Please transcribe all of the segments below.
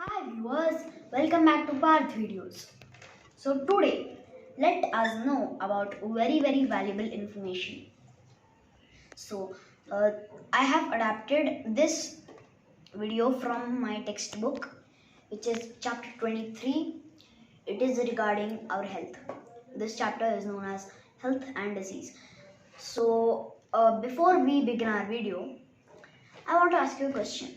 Hi viewers, welcome back to Parth Videos. So today, let us know about very valuable information. So uh, I have adapted this video from my textbook, which is chapter 23. It is regarding our health. This chapter is known as health and disease. So before we begin our video, I want to ask you a question.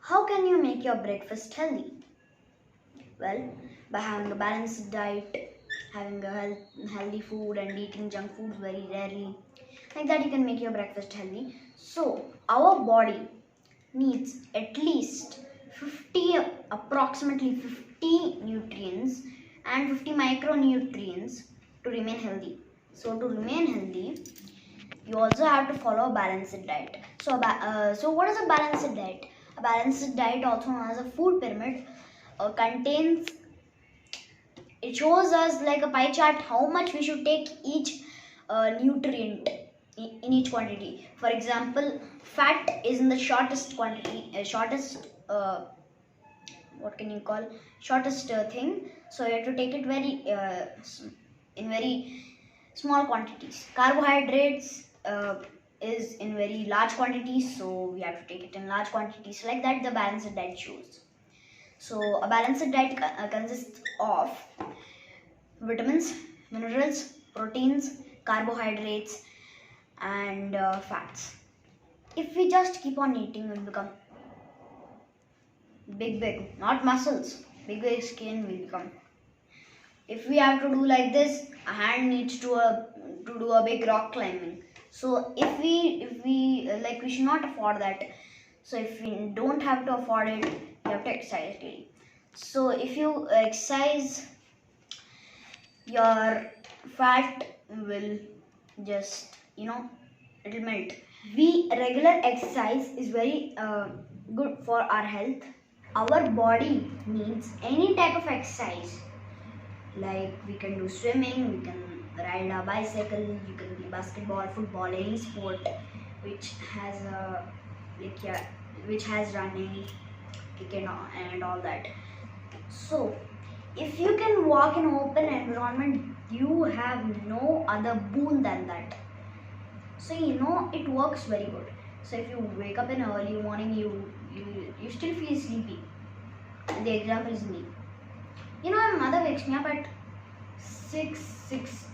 How can you make your breakfast healthy? Well, by having a balanced diet, having a healthy food, and eating junk food very rarely. Like that, you can make your breakfast healthy. So, our body needs at least 50, approximately 50 nutrients and 50 micronutrients to remain healthy. So, to remain healthy, you also have to follow a balanced diet. So what is a balanced diet? A balanced diet, also known as a food pyramid, contains, it shows us like a pie chart how much we should take each nutrient in each quantity. For example, fat is in the shortest quantity, shortest what can you call, shortest thing. So you have to take it in very small quantities. Carbohydrates is in very large quantities, so we have to take it in large quantities. Like that, the balanced diet shows. So a balanced diet consists of vitamins, minerals, proteins, carbohydrates, and fats. If we just keep on eating, we'll become big, not muscles, big skin will become. If we have to do like this, a hand needs to do a big rock climbing. So if we like, we should not afford that. So if we don't have to afford it, you have to exercise daily. So if you exercise, your fat will just, it'll melt. We regular exercise is very good for our health. Our body needs any type of exercise. Like we can do swimming, we can ride a bicycle, you can play basketball, football, any sport which has which has running, kicking, and all that. So if you can walk in open environment, you have no other boon than that. So it works very good. So if you wake up in early morning, you still feel sleepy. The example is me. My mother wakes me up at 6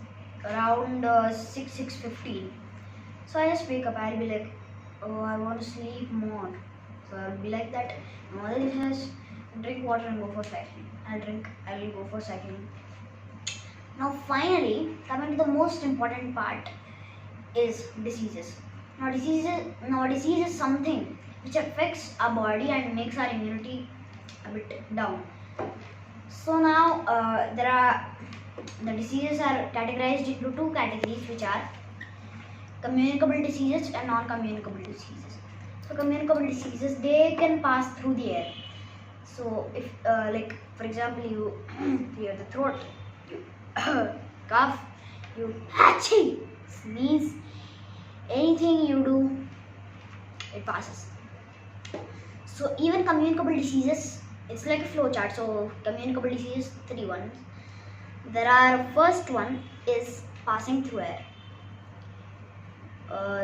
around 6:15. So I just wake up. I'll be like, oh, I want to sleep more. So I'll be like that. My mother says, drink water and go for cycling. I will go for cycling. Now finally, coming to the most important part is diseases. Now disease is something which affects our body and makes our immunity a bit down. So now the diseases are categorized into two categories, which are communicable diseases and non-communicable diseases. So communicable diseases, they can pass through the air. So if like for example, you clear the throat, you cough, you hatching, sneeze, anything you do, it passes. So even communicable diseases, it's like a flow chart. So communicable diseases, three ones. There are, first one is passing through air.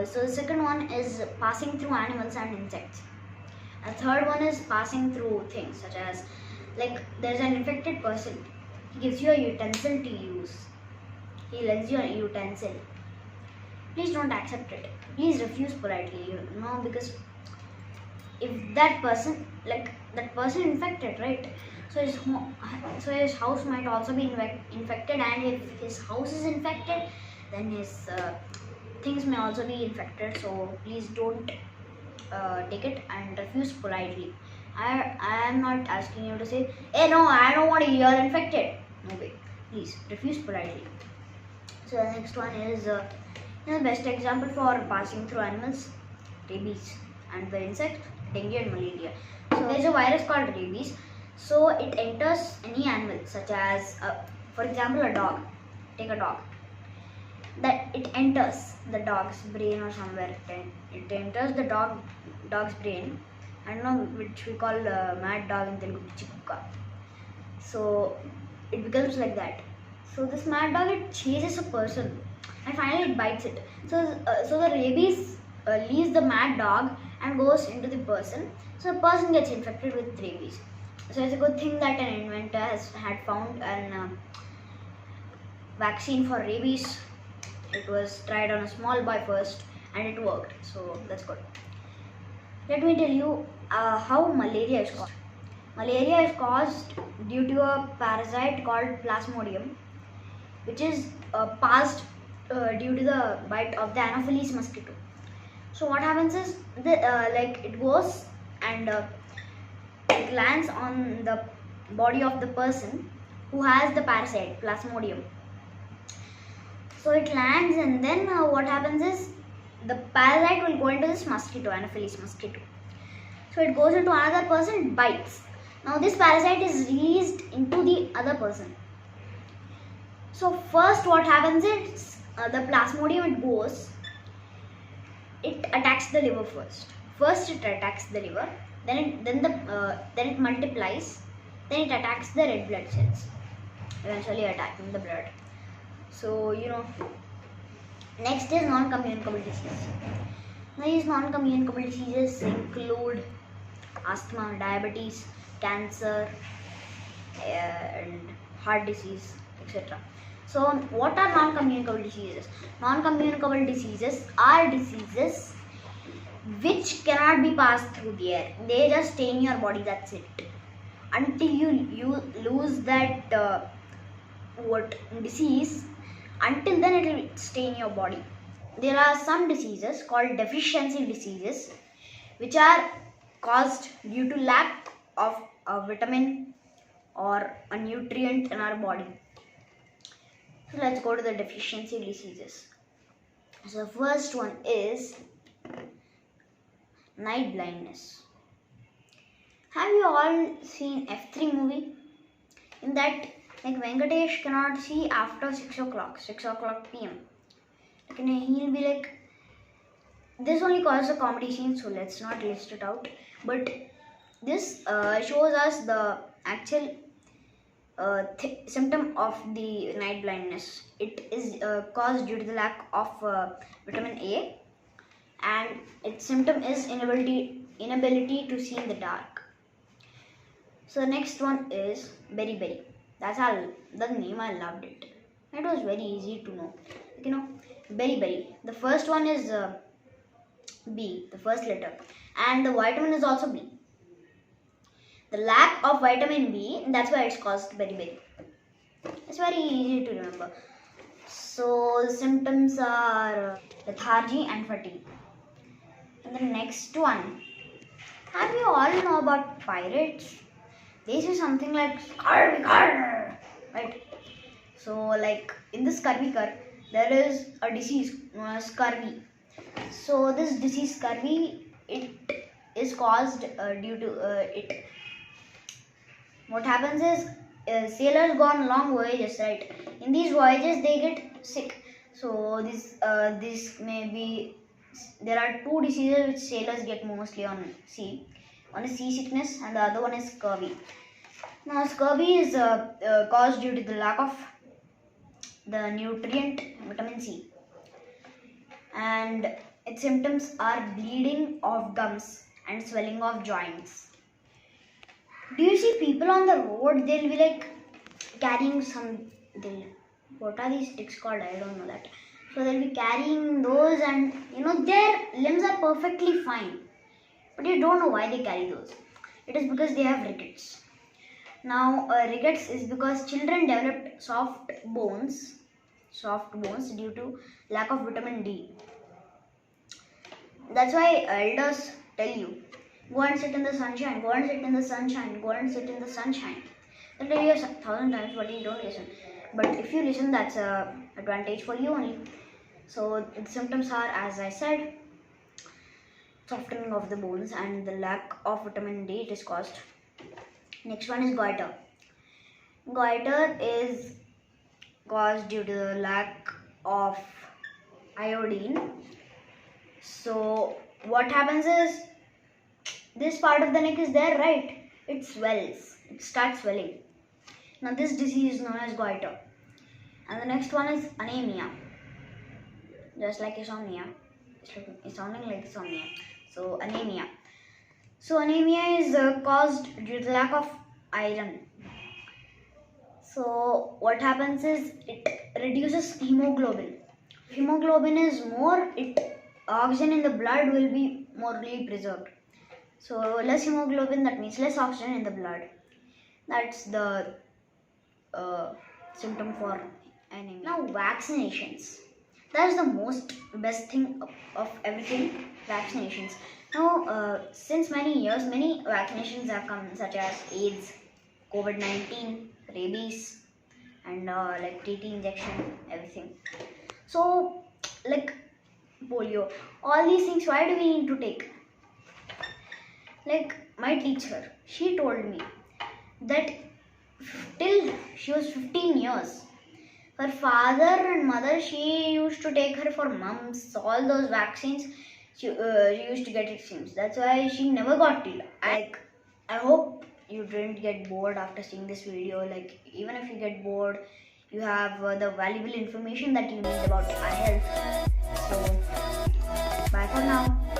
So the second one is passing through animals and insects. A third one is passing through things such as, like, there's an infected person. He gives you a utensil to use. He lends you a utensil. Please don't accept it. Please refuse politely. Because if that person infected, right? So his house might also be infected, and if his house is infected, then his things may also be infected. So please don't take it and refuse politely. I am not asking you to say, hey, no, I don't want to, you're infected. No way. Please refuse politely. So the next one is the best example for passing through animals, rabies, and the insect, dengue and malaria. So there is a virus called rabies. So it enters any animal, such as for example, a dog. Take a dog. That it enters the dog's brain or somewhere. It enters the dog's brain, I don't know, which we call mad dog in Telugu, pichi kuka. So it becomes like that. So this mad dog, it chases a person and finally it bites it. So the rabies leaves the mad dog and goes into the person. So the person gets infected with rabies. So it's a good thing that an inventor had found an vaccine for rabies. It was tried on a small boy first and it worked. So that's good. Let me tell you how malaria is caused. Malaria is caused due to a parasite called Plasmodium, which is passed due to the bite of the Anopheles mosquito. So what happens is, it goes and it lands on the body of the person who has the parasite Plasmodium. So it lands, and then what happens is the parasite will go into this mosquito, Anopheles mosquito. So it goes into another person, it bites. Now this parasite is released into the other person. So first what happens is the Plasmodium, it goes, it attacks the liver first. First it attacks the liver, then it multiplies, then it attacks the red blood cells, eventually attacking the blood. So next is non-communicable disease. Now these non-communicable diseases include asthma, diabetes, cancer, and heart disease, etc. So what are non-communicable diseases? Non-communicable diseases are diseases which cannot be passed through the air. They just stay in your body, that's it. Until you lose that disease, until then it will stay in your body. There are some diseases called deficiency diseases, which are caused due to lack of a vitamin or a nutrient in our body. So let's go to the deficiency diseases. So the first one is night blindness. Have you all seen F3 movie? In that, like, Venkatesh cannot see after 6 o'clock PM. He'll be like, this only causes a comedy scene, so let's not list it out. But this shows us the actual symptom of the night blindness. It is caused due to the lack of vitamin A, and its symptom is inability to see in the dark. So the next one is beriberi. That's the name, I loved it. It was very easy to know. Beriberi. The first one is B, the first letter, and the vitamin is also B. The lack of vitamin B, that's why it's caused beriberi. It's very easy to remember. So the symptoms are lethargy and fatigue. And the next one, have you all know about pirates? They say something like scurvy, right? So like in the scurvy, there is a disease known as scurvy. So this disease scurvy, it is caused due to it. What happens is sailors go on long voyages, right? In these voyages they get sick. So this may be, there are two diseases which sailors get mostly on sea. One is seasickness and the other one is scurvy. Now scurvy is caused due to the lack of the nutrient vitamin C, and its symptoms are bleeding of gums and swelling of joints. Do you see people on the road? They'll be like carrying what are these sticks called? I don't know that. So they'll be carrying those, and their limbs are perfectly fine, but you don't know why they carry those. It is because they have rickets. Now rickets is because children developed soft bones due to lack of vitamin D. That's why elders tell you, go and sit in the sunshine, go and sit in the sunshine, go and sit in the sunshine. They'll tell you 1,000 times, but you don't listen. But if you listen, that's an advantage for you only. So the symptoms are, as I said, softening of the bones and the lack of vitamin D, it is caused. Next one is goiter. Goiter is caused due to the lack of iodine. So what happens is, this part of the neck is there, right? It swells. It starts swelling. Now this disease is known as goiter. And the next one is anemia. Just like insomnia. It's sounding like insomnia. So anemia. So anemia is caused due to lack of iron. So what happens is it reduces hemoglobin. If hemoglobin is more, oxygen in the blood will be morely preserved. So less hemoglobin, that means less oxygen in the blood. That's the symptom for anemia. Now vaccinations. That's the most best thing of everything. Vaccinations. Now since many years, many vaccinations have come, such as AIDS, COVID-19, rabies, and like TT injection, everything. So like polio, all these things, why do we need to take? Like my teacher, she told me that till she was 15 years, her father and mother, she used to take her for mumps, all those vaccines. She used to get it seems. That's why she never got ill. I hope you didn't get bored after seeing this video. Like even if you get bored, you have the valuable information that you need about our health. So bye for now.